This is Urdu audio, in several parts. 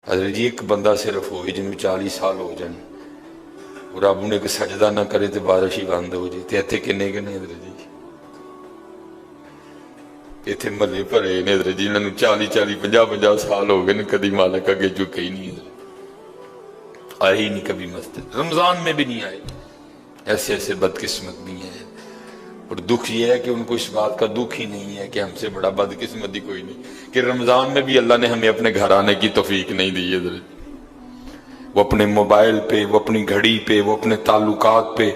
حضرت جی ایک بندہ صرف ہوئے جن میں 40 سال ہو جائیں اور رب انہیں ایک سجدہ نہ کرے تو بارش ہی بند ہو جائے تے اتنے کنے کنے حضرت جی اتنے ملے پڑے نے حضرت جی انہوں 40 سال ہو گئے کدی مالک اگے جھکے ہی نہیں حضرت آئے ہی نہیں کبھی مسجد رمضان میں بھی نہیں آئے ایسے ایسے بدقسمت بھی ہیں اور دکھ یہ ہے کہ ان کو اس بات کا دکھ ہی نہیں ہے کہ ہم سے بڑا بدقسمتی کوئی نہیں کہ رمضان میں بھی اللہ نے ہمیں اپنے گھر آنے کی توفیق نہیں دی ہے حضرت وہ اپنے موبائل پہ وہ اپنی گھڑی پہ وہ اپنے تعلقات پہ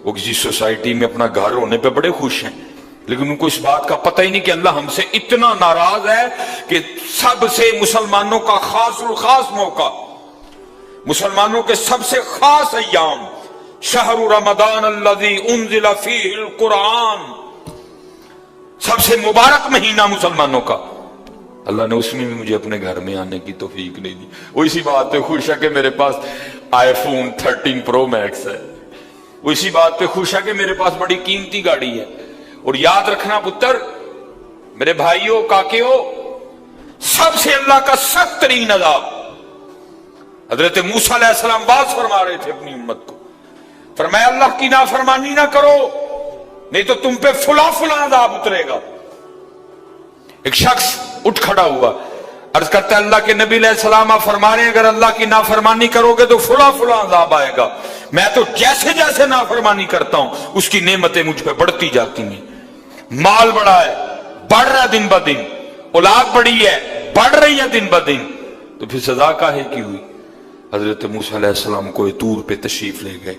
وہ کسی سوسائٹی میں اپنا گھر ہونے پہ بڑے خوش ہیں لیکن ان کو اس بات کا پتہ ہی نہیں کہ اللہ ہم سے اتنا ناراض ہے کہ سب سے مسلمانوں کا خاص الخاص موقع مسلمانوں کے سب سے خاص ایام شہر رمضان الذی انزل فیہ القرآن سب سے مبارک مہینہ مسلمانوں کا اللہ نے اس میں بھی مجھے اپنے گھر میں آنے کی توفیق نہیں دی وہ اسی بات پہ خوش ہے کہ میرے پاس آئی فون 13 پرو میکس ہے وہ اسی بات پہ خوش ہے کہ میرے پاس بڑی قیمتی گاڑی ہے اور یاد رکھنا پتر میرے بھائیوں کاکیوں سب سے اللہ کا سخت ترین عذاب حضرت موسیٰ علیہ السلام باز فرما رہے تھے اپنی امت کو فرمایا اللہ کی نافرمانی نہ کرو نہیں تو تم پہ فلاں فلاں عذاب اترے گا ایک شخص اٹھ کھڑا ہوا عرض کرتا ہے اللہ کے نبی علیہ السلام آپ فرما رہے ہیں اگر اللہ کی نافرمانی کرو گے تو فلاں فلاں عذاب آئے گا میں تو جیسے جیسے نافرمانی کرتا ہوں اس کی نعمتیں مجھ پہ بڑھتی جاتی ہیں مال بڑا ہے بڑھ رہا ہے دن بہ دن اولاد بڑی ہے بڑھ رہی ہے دن بہ دن تو پھر سزا کاہے کی ہوئی حضرت موسیٰ علیہ السلام کو طور پہ تشریف لے گئے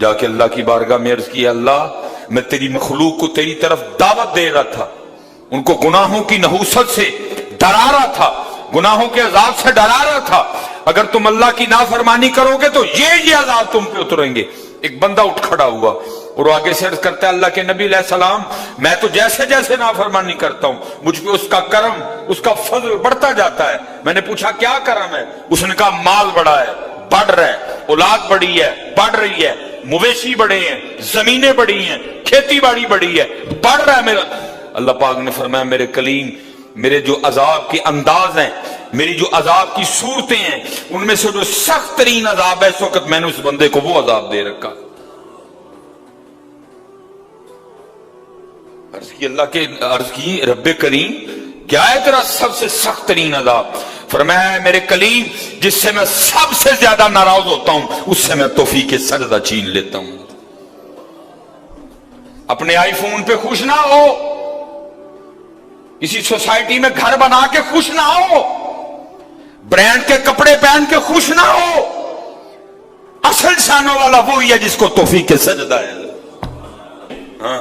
جا کے اللہ کی بارگاہ میں عرض کیا اللہ میں تیری مخلوق کو تیری طرف دعوت دے رہا تھا ان کو گناہوں کی نحوست سے ڈرا رہا تھا گناہوں کے عذاب سے ڈرا رہا تھا اگر تم اللہ کی نافرمانی کرو گے تو یہ عذاب تم پہ اتریں گے ایک بندہ اٹھ کھڑا ہوا اور وہ آگے سے عرض کرتا ہے اللہ کے نبی علیہ السلام میں تو جیسے جیسے نافرمانی کرتا ہوں مجھ پہ اس کا کرم اس کا فضل بڑھتا جاتا ہے میں نے پوچھا کیا کرم ہے اس نے کہا مال بڑا ہے بڑھ رہا ہے اولاد بڑی ہے بڑھ رہی ہے مویشی بڑے ہیں زمینیں بڑی ہیں کھیتی باڑی بڑی ہے بڑھ رہا ہے میرا اللہ پاک نے فرمایا میرے کلیم میرے جو عذاب کے انداز ہیں میری جو عذاب کی صورتیں ہیں ان میں سے جو سخت ترین عذاب ہے اس وقت میں نے اس بندے کو وہ عذاب دے رکھا عرض کی رب کریم کیا ہے تیرا سب سے سخت ترین عذاب فرمایا میرے کلیم جس سے میں سب سے زیادہ ناراض ہوتا ہوں اس سے میں توفیق سجدہ چھین لیتا ہوں اپنے آئی فون پہ خوش نہ ہو کسی سوسائٹی میں گھر بنا کے خوش نہ ہو برانڈ کے کپڑے پہن کے خوش نہ ہو اصل شانوں والا وہی ہے جس کو توفیق سجدہ ہے ہاں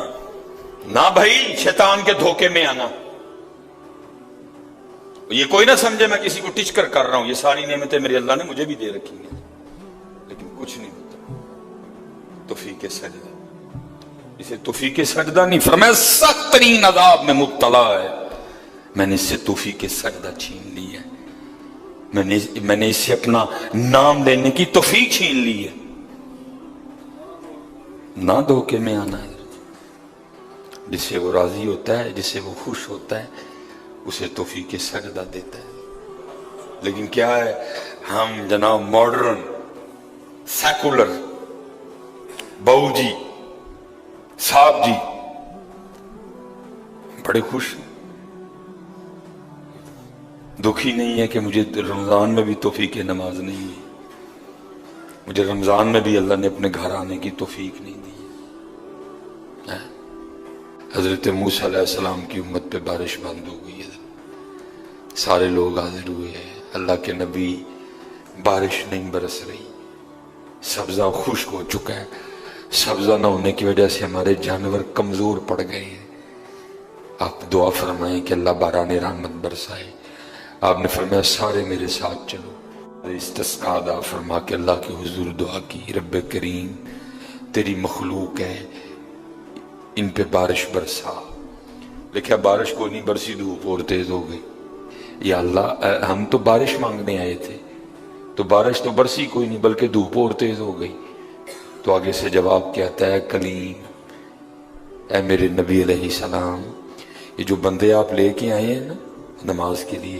نہ بھائی شیطان کے دھوکے میں آنا یہ کوئی نہ سمجھے میں کسی کو ٹچ کر رہا ہوں یہ ساری نعمتیں میرے اللہ نے مجھے بھی دے رکھی ہیں لیکن کچھ نہیں ہوتا توفیق سجدہ اسے توفیق سجدہ نہیں فرمایا سخت ترین عذاب میں مبتلا ہے میں نے اس سے توفیق سجدہ چھین لی ہے میں نے اس سے اپنا نام لینے کی توفیق چھین لی ہے نہ دھوکے میں آنا ہے جس سے وہ راضی ہوتا ہے جس سے وہ خوش ہوتا ہے اسے توفیق سجدہ دیتا ہے لیکن کیا ہے ہم جناب ماڈرن سیکولر بہو جی صاحب جی بڑے خوش ہیں دکھی نہیں ہے کہ مجھے رمضان میں بھی توفیق نماز نہیں ہے مجھے رمضان میں بھی اللہ نے اپنے گھر آنے کی توفیق نہیں دی حضرت موسیٰ علیہ السلام کی امت پہ بارش بند ہو گئی ہے سارے لوگ حاضر ہوئے ہیں اللہ کے نبی بارش نہیں برس رہی سبزہ خشک ہو چکا ہے سبزہ نہ ہونے کی وجہ سے ہمارے جانور کمزور پڑ گئے ہیں آپ دعا فرمائیں کہ اللہ باران رحمت برسائے آپ نے فرمایا سارے میرے ساتھ چلو استسقاء ادا فرما کے اللہ کے حضور دعا کی رب کریم تیری مخلوق ہے ان پہ بارش برسا لیکن بارش کو نہیں برسی دھوپ اور تیز ہو گئی یا اللہ ہم تو بارش مانگنے آئے تھے تو بارش تو برسی کوئی نہیں بلکہ دھوپ اور تیز ہو گئی تو آگے سے جواب کیا آتا ہے کلیم اے میرے نبی علیہ السلام یہ جو بندے آپ لے کے آئے ہیں نا نماز کے لیے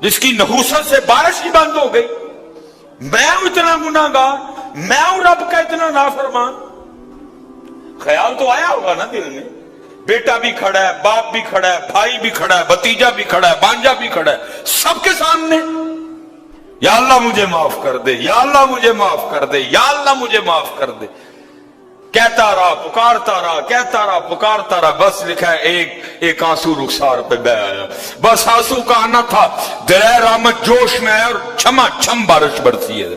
جس کی نحوست سے بارش ہی بند ہو گئی. میں ہوں اتنا گناہگار, میں ہوں رب کا اتنا نافرمان. خیال تو آیا ہوگا نا دل میں, بیٹا بھی کھڑا ہے, باپ بھی کھڑا ہے, بھائی بھی کھڑا ہے, بھتیجا بھی کھڑا ہے, بانجا بھی کھڑا ہے, سب کے سامنے یا اللہ مجھے معاف کر دے, یا اللہ مجھے معاف کر دے, یا اللہ مجھے معاف کر دے. کہتا رہا, پکارتا رہا, کہتا رہا, پکارتا رہا. بس لکھا ہے ایک آنسو رخسار پہ بہ آیا. بس آنسو کا آنا تھا, درہ رحمت جوش میں آیا اور چھما چھم بارش برسی ہے.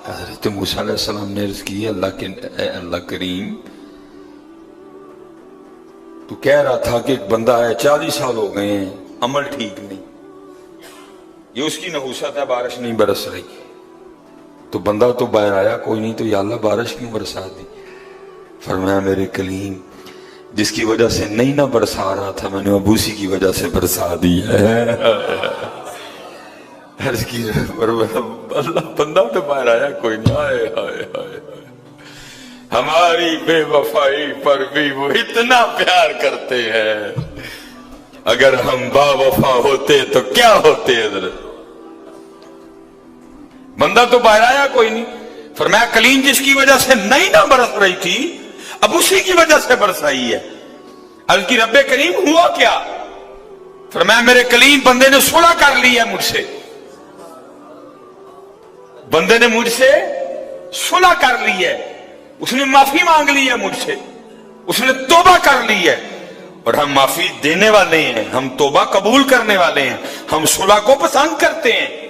حضرت موسیٰ علیہ السلام نے عرض کی, اے اللہ کریم, تو کہہ رہا تھا کہ ایک بندہ ہے 40 سال ہو گئے ہیں, عمل ٹھیک نہیں, یہ اس کی نحوست ہے, بارش نہیں برس رہی. تو بندہ تو باہر آیا کوئی نہیں, تو یا اللہ بارش کیوں برسا دی؟ فرمایا میرے کلیم, جس کی وجہ سے نہیں نہ برسا رہا تھا, میں نے اب اسی کی وجہ سے برسا دی ہے. عرض کی اللہ, بندہ تو باہر آیا کوئی نہیں. ہائے ہائے ہائے, ہماری بے وفائی پر بھی وہ اتنا پیار کرتے ہیں. اگر ہم با وفا ہوتے تو کیا ہوتے حضرت. بندہ تو باہر آیا کوئی نہیں. فرمایا کلیم, جس کی وجہ سے نہیں نہ برس رہی تھی, اب اسی کی وجہ سے برسائی ہے. عرض کی رب کریم ہوا کیا؟ فرمایا میرے کلیم, بندے نے صلح کر لی ہے مجھ سے, بندے نے مجھ سے صلح کر لی ہے, اس نے معافی مانگ لی ہے مجھ سے, اس نے توبہ کر لی ہے. اور ہم معافی دینے والے ہیں, ہم توبہ قبول کرنے والے ہیں, ہم صلح کو پسند کرتے ہیں.